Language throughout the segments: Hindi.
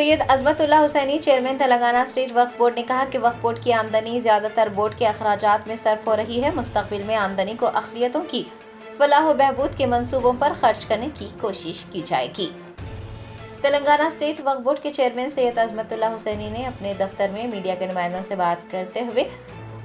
Syed Azmatullah Hussaini chairman Telangana state Waqf board ने कहा कि वक्फ बोर्ड की आमदनी ज़्यादातर बोर्ड के अखराजात में सर्फ हो रही है। मुस्तकबिल में आमदनी को अक़लियतों की फलाह व बहबूद के मंसूबों पर खर्च करने की कोशिश की जाएगी। तेलंगाना स्टेट वक्फ बोर्ड के चेयरमैन सैयद अजमतुल्लाह हुसैनी ने अपने दफ्तर में मीडिया के नुमाइंदों से बात करते हुए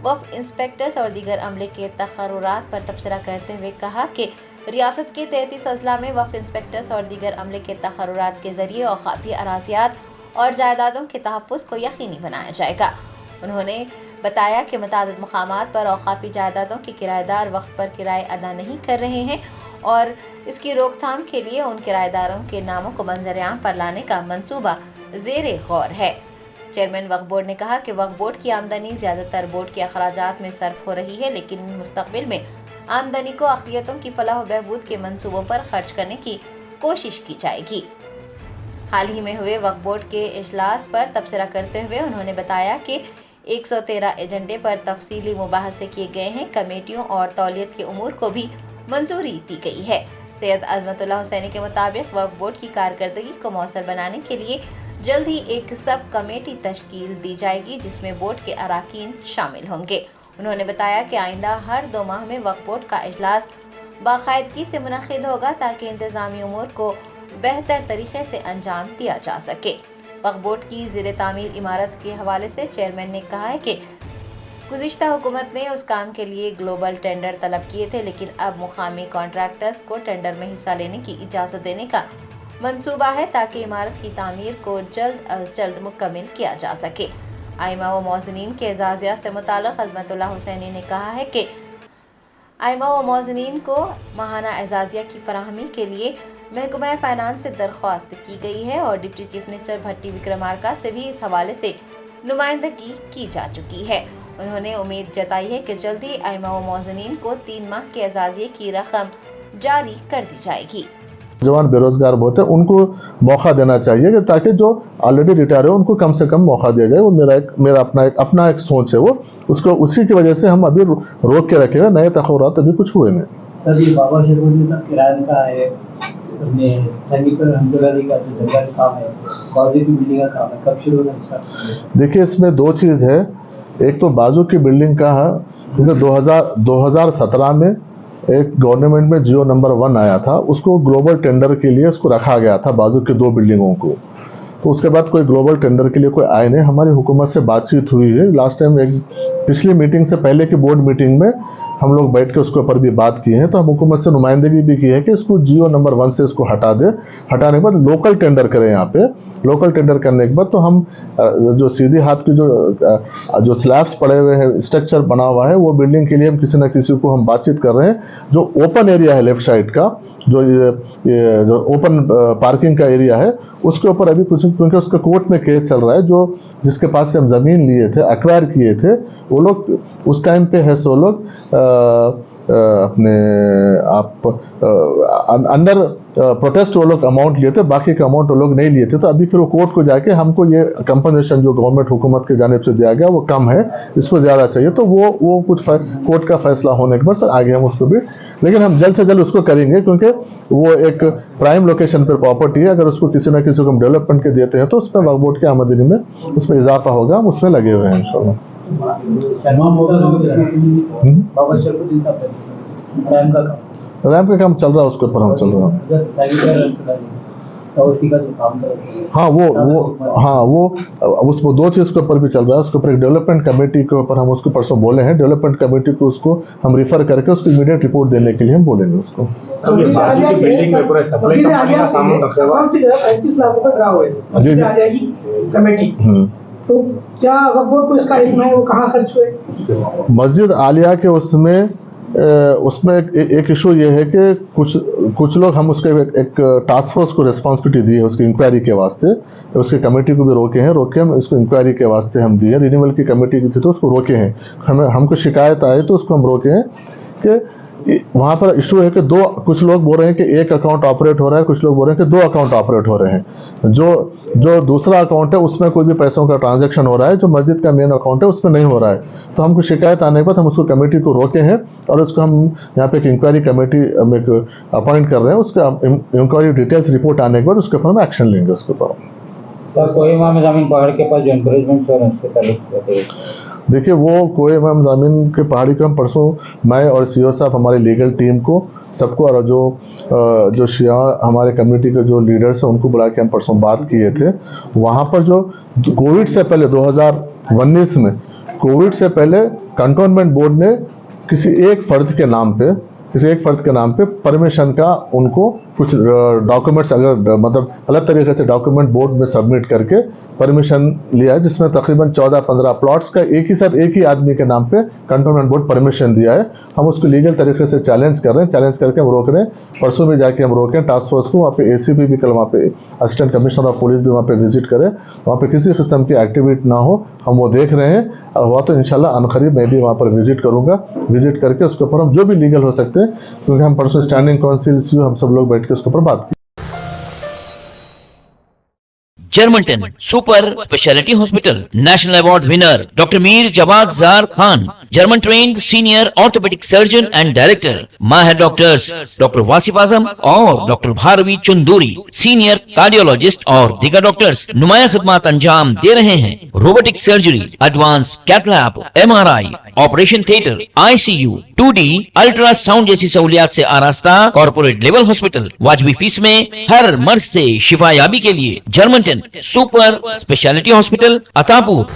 वक्फ इंस्पेक्टर्स और दीगर अमले के तकर्रुरात पर तबसरा करते हुए कहा कि रियासत के 33 अजला में वक्फ इंस्पेक्टर्स और दीगर अमले के तकर्रुरात के जरिए औक़ाफ़ी अराज़ियात और जायदादों के तहफ़्फ़ुज़ को यकीनी बनाया जाएगा। उन्होंने बताया कि मुतादिद मकामात पर औक़ाफ़ी जायदादों के किराएदार वक्त पर किराए अदा नहीं कर रहे हैं और इसकी रोकथाम के लिए उन किराएदारों के नामों को मंजर-ए-आम पर लाने का मंसूबा ज़ेरे गौर है। चेयरमैन वक्फ बोर्ड ने कहा कि वक्फ बोर्ड की आमदनी ज़्यादातर बोर्ड के अखराजात में सर्फ हो रही है, लेकिन मुस्तकबिल में आमदनी को अक़लियतों की फलाह व बहबूद के मंसूबों पर खर्च करने की कोशिश की जाएगी। हाल ही में हुए वक्फ बोर्ड के इजलास पर तबसरा करते हुए उन्होंने बताया कि 113 एजेंडे पर तफसीली मुबाहसे किए गए हैं। कमेटियों और तौलियत के उमूर को भी मंजूरी दी गई है। सैयद अजमतुल्लाह हुसैनी के मुताबिक वक्फ बोर्ड की कारकर्दगी को मौसर बनाने के लिए जल्द ही एक सब कमेटी तश्कील दी जाएगी, जिसमें बोर्ड के अराकीन शामिल होंगे। उन्होंने बताया कि आइंदा हर 2 माह में वक्फ बोर्ड का इजलास बाकायदगी से मुनक़िद होगा ताकि इंतज़ामी उमूर को बेहतर तरीके से अंजाम दिया जा सके। वक्फ बोर्ड की ज़ेरे तामीर इमारत के हवाले से चेयरमैन ने कहा है कि गुज़िश्ता हुकूमत ने उस काम के लिए ग्लोबल टेंडर तलब किए थे, लेकिन अब मुकामी कॉन्ट्रैक्टर्स को टेंडर में हिस्सा लेने की इजाज़त देने का मंसूबा है ताकि इमारत की तामीर को जल्द अज जल्द मुकम्मल किया जा सके। आइमा व मौज़नीन के एजाज़िया से मुताल्लिक़ अजमतुल्लाह हुसैनी ने कहा है कि आइमा व मौज़नीन को माहाना एजाज़िया की फराहमी के लिए महकमा फाइनेंस से दरख्वास्त की गई है और डिप्टी चीफ मिनिस्टर भट्टी विक्रमार्का से भी इस हवाले से नुमाइंदगी की जा चुकी है। उन्होंने उम्मीद जताई है कि जल्दी आइमा व मौज़नीन को 3 माह के एजाज़िये की रकम जारी कर दी जाएगी। जवान बेरोजगार बहुत है, उनको मौका देना चाहिए कि ताकि जो ऑलरेडी रिटायर है उनको कम से कम मौका दिया जाए। वो मेरा अपना एक सोच है, वो उसको उसी की वजह से हम अभी रोक के रखे हैं। नए तखौरात अभी कुछ हुए नहीं। सर ये बाबा शेखुद्दीन में सब किराए का है, अपने पर हमदुलारी का जो जगह का काम है, कॉलेज की बिल्डिंग का काम है, कब शुरू होना? देखिए इसमें 2 चीज़ है। एक तो बाजू की बिल्डिंग का है, क्योंकि 2017 में एक गवर्नमेंट में जियो नंबर 1 आया था, उसको ग्लोबल टेंडर के लिए उसको रखा गया था बाजू की 2 बिल्डिंगों को। तो उसके बाद कोई ग्लोबल टेंडर के लिए कोई आए नहीं। हमारी हुकूमत से बातचीत हुई है लास्ट टाइम, एक पिछली मीटिंग से पहले की बोर्ड मीटिंग में हम लोग बैठ के उसके ऊपर भी बात किए हैं। तो हम हुकूमत से नुमाइंदगी भी की है कि इसको जियो नंबर 1 से इसको हटा दे। हटाने के बाद लोकल टेंडर करें यहाँ पे। लोकल टेंडर करने के बाद तो हम जो सीधी हाथ की जो स्लैब्स पड़े हुए हैं, स्ट्रक्चर बना हुआ है, वो बिल्डिंग के लिए हम किसी न किसी को हम बातचीत कर रहे हैं। जो ओपन एरिया है लेफ्ट साइड का, जो ओपन पार्किंग का एरिया है, उसके ऊपर अभी कुछ, क्योंकि उसका कोर्ट में केस चल रहा है। जो जिसके पास से हम ज़मीन लिए थे, एक्वायर किए थे, वो लोग उस टाइम पे है सो लोग अपने आप अंडर प्रोटेस्ट वो लोग अमाउंट लिए थे, बाकी का अमाउंट वो लोग नहीं लिए थे। तो अभी फिर वो कोर्ट को जाके हमको ये कंपनसेशन जो गवर्नमेंट हुकूमत की जानिब से दिया गया वो कम है, इसको ज़्यादा चाहिए। तो वो कुछ कोर्ट का फैसला होने के बाद फिर आगे हम उसको भी, लेकिन हम जल्द से जल्द उसको करेंगे, क्योंकि वो एक प्राइम लोकेशन पर प्रॉपर्टी है। अगर उसको किसी न किसी को हम डेवलपमेंट के देते हैं तो उस पर वक्फ बोर्ड की आमदनी में उसमें इजाफा होगा। हम उसमें लगे हुए हैं इंशाल्लाह। रैम का काम चल रहा है, उसके ऊपर हम चल रहा है। हाँ वो उसमें 2 चीज़ के ऊपर भी चल रहा है। उसके ऊपर एक डेवलपमेंट कमेटी के ऊपर हम उसको परसों बोले हैं। डेवलपमेंट कमेटी को उसको हम रिफर करके उसको इमीडिएट रिपोर्ट देने के लिए हम बोलेंगे उसको। बिल्डिंग में पूरा सप्लाई कंपनी का सामान रखा हुआ है, 35 लाख रुपए ड्रा हुए कमेटी। तो क्या वक्फ बोर्ड को इसका इल्म है, वो कहाँ खर्च हुए? मस्जिद आलिया के उसमें एक इशू ये है कि कुछ लोग, हम उसके एक टास्क फोर्स को रिस्पॉन्सिबिलिटी दी है उसकी इंक्वायरी के वास्ते। उसकी कमेटी को भी रोके हम इसको इंक्वायरी के वास्ते हम दिए। रिन्यूअल की कमेटी की थी तो उसको रोके हैं। हमको शिकायत आई तो उसको हम रोके हैं कि वहाँ पर इशू है कि कुछ लोग बोल रहे हैं कि एक अकाउंट ऑपरेट हो रहा है, कुछ लोग बोल रहे हैं कि 2 अकाउंट ऑपरेट हो रहे हैं। जो दूसरा अकाउंट है उसमें कोई भी पैसों का ट्रांजैक्शन हो रहा है, जो मस्जिद का मेन अकाउंट है उसमें नहीं हो रहा है। तो हमको शिकायत आने के बाद हम उसको कमेटी को रोके हैं और उसको हम यहाँ पे एक इंक्वायरी कमेटी अपॉइंट कर रहे हैं। उसका इंक्वायरी डिटेल्स रिपोर्ट आने के बाद उसके ऊपर हम एक्शन लेंगे उसके ऊपर। सर कोहिमा में जमीन पहाड़ के पास जो एनकरेजमेंट सर उसके ताल्लुक देखिए वो कोई इमाम ज़मीन के पहाड़ी को हम परसों मैं और सीओ साहब हमारी लीगल टीम को सबको और जो शिया हमारे कम्युनिटी के जो लीडर्स हैं उनको बुला के हम परसों बात किए थे। वहाँ पर जो कोविड से पहले 2019 में कोविड से पहले कंटोनमेंट बोर्ड ने किसी एक फर्द के नाम पे परमिशन का उनको कुछ डॉक्यूमेंट्स अगर मतलब अलग तरीके से डॉक्यूमेंट बोर्ड में सबमिट करके परमिशन लिया है, जिसमें तकरीबन 14-15 प्लॉट्स का एक ही साथ एक ही आदमी के नाम पे कंटोनमेंट बोर्ड परमिशन दिया है। हम उसको लीगल तरीके से चैलेंज कर रहे हैं, चैलेंज करके हम रोक रहे हैं। परसों भी जाके हम रोके टास्क फोर्स को, वहाँ पे एसीपी भी कल वहाँ पे असिस्टेंट कमिश्नर ऑफ पुलिस भी वहाँ पे विजिट करे, वहाँ पे किसी किस्म की एक्टिविटी ना हो, हम वो देख रहे हैं। हुआ तो इंशाल्लाह अनकरीब मैं भी वहाँ पर विजिट करूंगा, विजिट करके उसके ऊपर हम जो भी लीगल हो सकते हैं, क्योंकि हम परसों स्टैंडिंग काउंसिल हम सब लोग बैठ के उसके ऊपर बात की। Germanten super speciality hospital national award winner doctor Mir Jawad Zar Khan, German trained senior orthopaedic surgeon and director, माहिर डॉक्टर्स डॉक्टर वासिफ आजम और doctor Bharavi Chanduri, senior cardiologist और दीगर डॉक्टर्स नुमाया खिदमत अंजाम दे रहे हैं। Robotic surgery, advance cath lab, MRI, operation theatre, ICU, 2D ultrasound जैसी सहूलियात से आरास्ता कॉर्पोरेट लेवल हॉस्पिटल, वाजबी फीस में हर मर्ज से शिफायाबी के लिए Germanton super speciality hospital, Attapur.